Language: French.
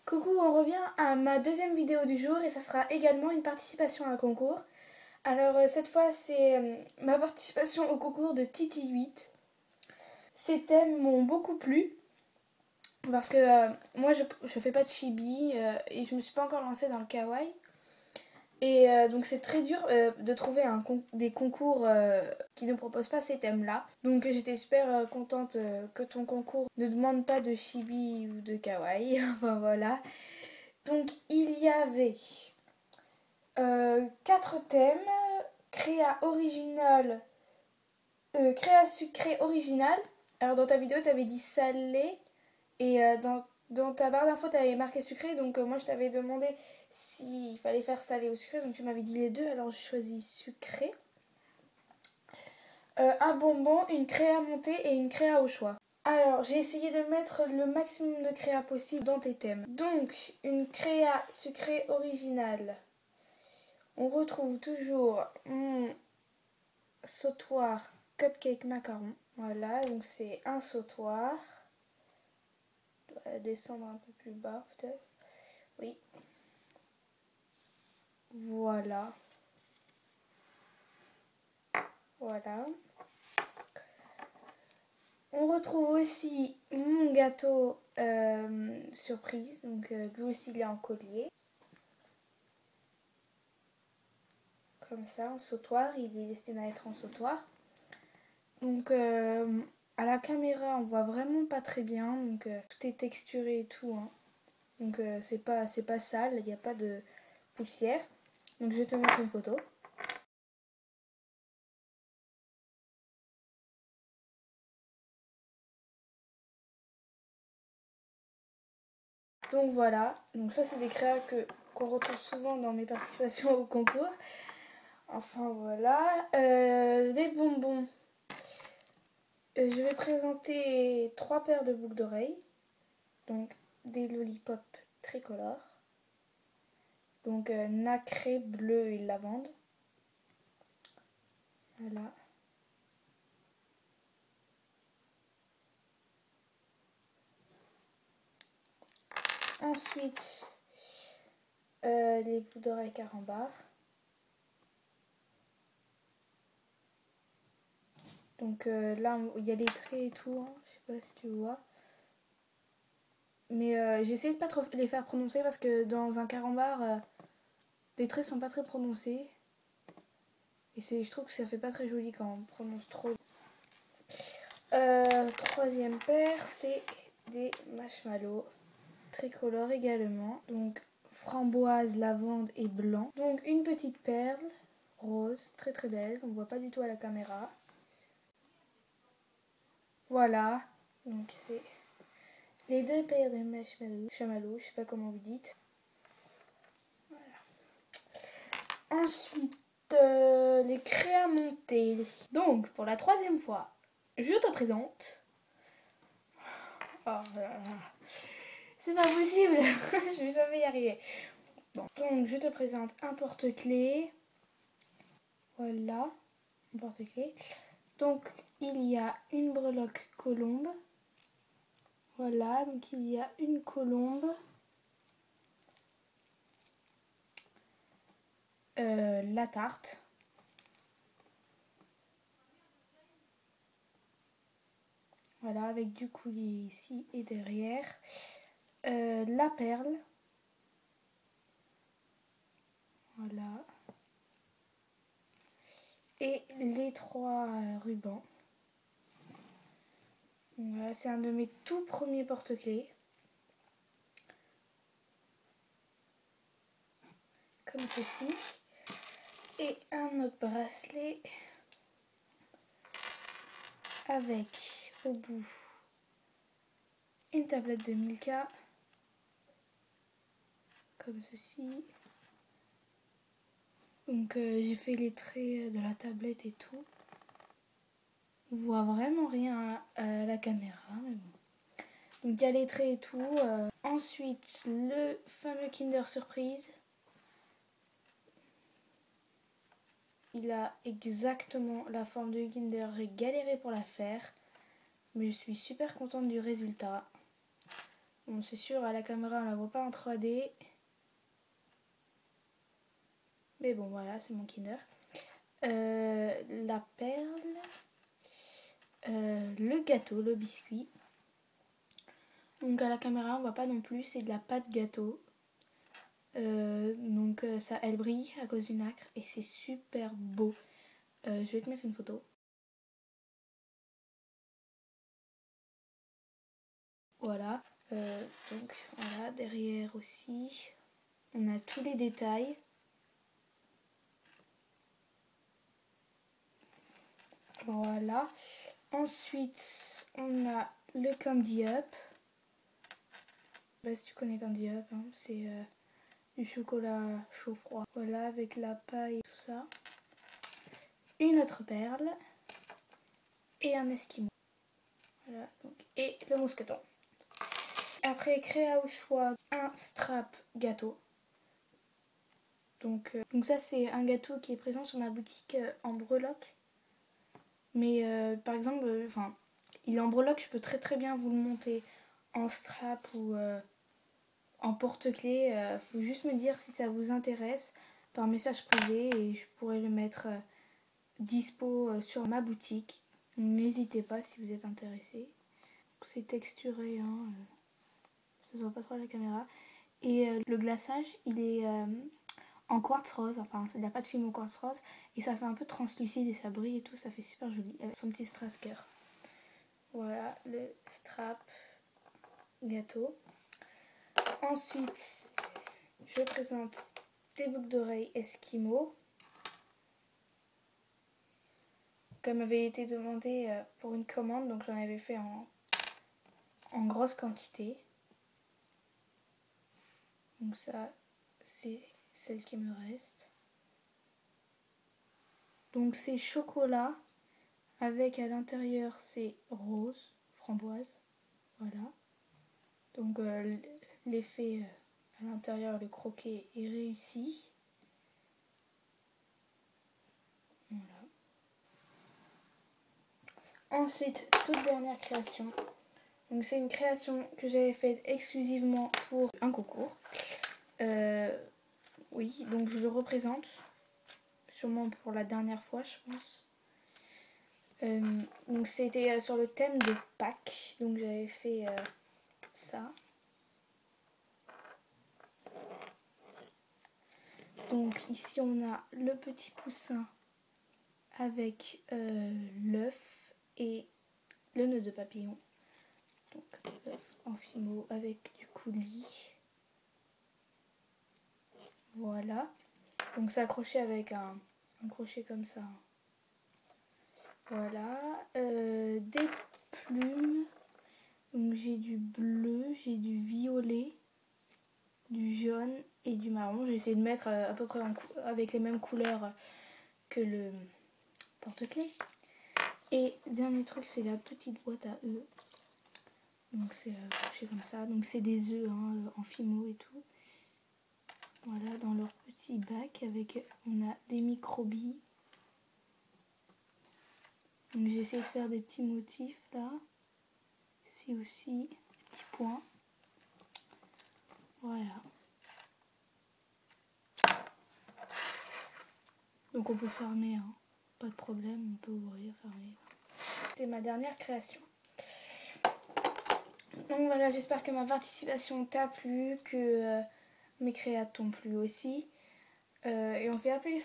Coucou, on revient à ma deuxième vidéo du jour et ça sera également une participation à un concours. Alors cette fois c'est ma participation au concours de Titi 8. Ces thèmes m'ont beaucoup plu parce que moi je fais pas de chibi et je me suis pas encore lancée dans le kawaii. Et donc c'est très dur de trouver des concours qui ne proposent pas ces thèmes-là. Donc j'étais super contente que ton concours ne demande pas de chibi ou de kawaii. Enfin voilà. Donc il y avait 4 thèmes. Créa original, créa sucré original. Alors dans ta vidéo tu avais dit salé et dans ta barre d'infos tu avais marqué sucré. Donc moi je t'avais demandé s'il fallait faire salé ou sucré. Donc tu m'avais dit les deux, alors j'ai choisi sucré. Un bonbon, une créa montée et une créa au choix. Alors, j'ai essayé de mettre le maximum de créa possible dans tes thèmes. Donc, une créa sucrée originale. On retrouve toujours mon sautoir cupcake macaron. Voilà, donc c'est un sautoir. Je dois descendre un peu plus bas peut-être. Oui. Voilà. Voilà. On retrouve aussi mon gâteau surprise. Donc lui aussi il est en collier. Comme ça, en sautoir. Il est destiné à être en sautoir. Donc à la caméra on voit vraiment pas très bien. Donc tout est texturé et tout. Hein. Donc c'est pas sale. Il n'y a pas de poussière. Donc je vais te montrer une photo. Donc voilà, donc ça c'est des créas qu'on retrouve souvent dans mes participations au concours. Enfin voilà, des bonbons. Je vais présenter 3 paires de boucles d'oreilles. Donc des lollipops tricolores. Donc nacré, bleu et lavande. Voilà. Ensuite, les boucles d'oreilles carambar. Donc là, il y a des traits et tout, hein. Je sais pas si tu vois. Mais j'essaie de pas trop les faire prononcer parce que dans un carambar, les traits sont pas très prononcés. Et je trouve que ça fait pas très joli quand on prononce trop. Troisième paire, c'est des marshmallows tricolores également. Donc framboise, lavande et blanc. Donc une petite perle rose, très très belle, qu'on ne voit pas du tout à la caméra. Voilà, donc c'est les 2 paires de marshmallows, je sais pas comment vous dites. Voilà. Ensuite, les créas montées. Donc pour la 3e fois, je te présente. Oh là là. C'est pas possible. Je vais jamais y arriver. Bon, donc je te présente un porte-clés. Voilà, un porte-clés. Donc il y a une breloque colombe. Voilà, donc il y a une colombe. La tarte. Voilà, avec du coulis ici et derrière. La perle. Voilà. Et les 3 rubans. Voilà, c'est un de mes tout premiers porte-clés. Comme ceci. Et un autre bracelet avec au bout une tablette de Milka. Comme ceci. Donc j'ai fait les traits de la tablette et tout. On voit vraiment rien à la caméra, mais bon. Donc il y a les traits et tout. Ensuite, le fameux Kinder Surprise. Il a exactement la forme de Kinder. J'ai galéré pour la faire, mais je suis super contente du résultat. Bon, c'est sûr, à la caméra, on la voit pas en 3D. Mais bon, voilà, c'est mon Kinder. La perle. Le gâteau, le biscuit. Donc à la caméra, on voit pas non plus, c'est de la pâte gâteau. Donc ça, elle brille à cause du nacre et c'est super beau. Je vais te mettre une photo. Voilà. Donc voilà, derrière aussi, on a tous les détails. Voilà. Ensuite, on a le Candy Up. Je sais pas si tu connais Candy Up, hein. C'est du chocolat chaud froid. Voilà, avec la paille et tout ça. Une autre perle et un esquimau. Voilà, donc, et le mousqueton. Après, créa au choix, un strap gâteau. Donc ça, c'est un gâteau qui est présent sur ma boutique en breloque. Mais par exemple, il est en breloque, je peux très bien vous le monter en strap ou en porte-clés. Faut juste me dire si ça vous intéresse par message privé et je pourrais le mettre dispo sur ma boutique. N'hésitez pas si vous êtes intéressé. C'est texturé, hein, ça se voit pas trop à la caméra. Et le glaçage, il est en quartz rose, enfin il n'y a pas de film au quartz rose. Et ça fait un peu translucide et ça brille et tout, ça fait super joli. Avec son petit strasker. Voilà le strap gâteau. Ensuite, je présente des boucles d'oreilles Esquimaux. Comme avait été demandé pour une commande, donc j'en avais fait en grosse quantité. Donc ça, c'est celle qui me reste. Donc c'est chocolat avec à l'intérieur c'est rose, framboise. Voilà. Donc l'effet à l'intérieur, le croquet est réussi. Voilà. Ensuite, toute dernière création. Donc c'est une création que j'avais faite exclusivement pour un concours. Oui, donc je le représente. Sûrement pour la dernière fois, je pense. Donc c'était sur le thème de Pâques. Donc j'avais fait ça. Donc ici on a le petit poussin avec l'œuf et le nœud de papillon. Donc l'œuf en fimo avec du coulis. Voilà. Donc c'est accroché avec un crochet comme ça. Voilà. Des plumes. Donc j'ai du bleu, j'ai du violet, du jaune et du marron. J'ai essayé de mettre à peu près avec les mêmes couleurs que le porte-clés. Et dernier truc, c'est la petite boîte à œufs. Donc c'est accroché comme ça. Donc c'est des œufs en fimo et tout. Voilà, dans leur petit bac avec, on a des microbilles. Donc j'ai essayé de faire des petits motifs là. Ici aussi, des petits points. Voilà. Donc on peut fermer, hein. Pas de problème, on peut ouvrir, fermer. C'est ma dernière création. Donc voilà, j'espère que ma participation t'a plu, que mes créas t'ont plu aussi. Et on s'est appelé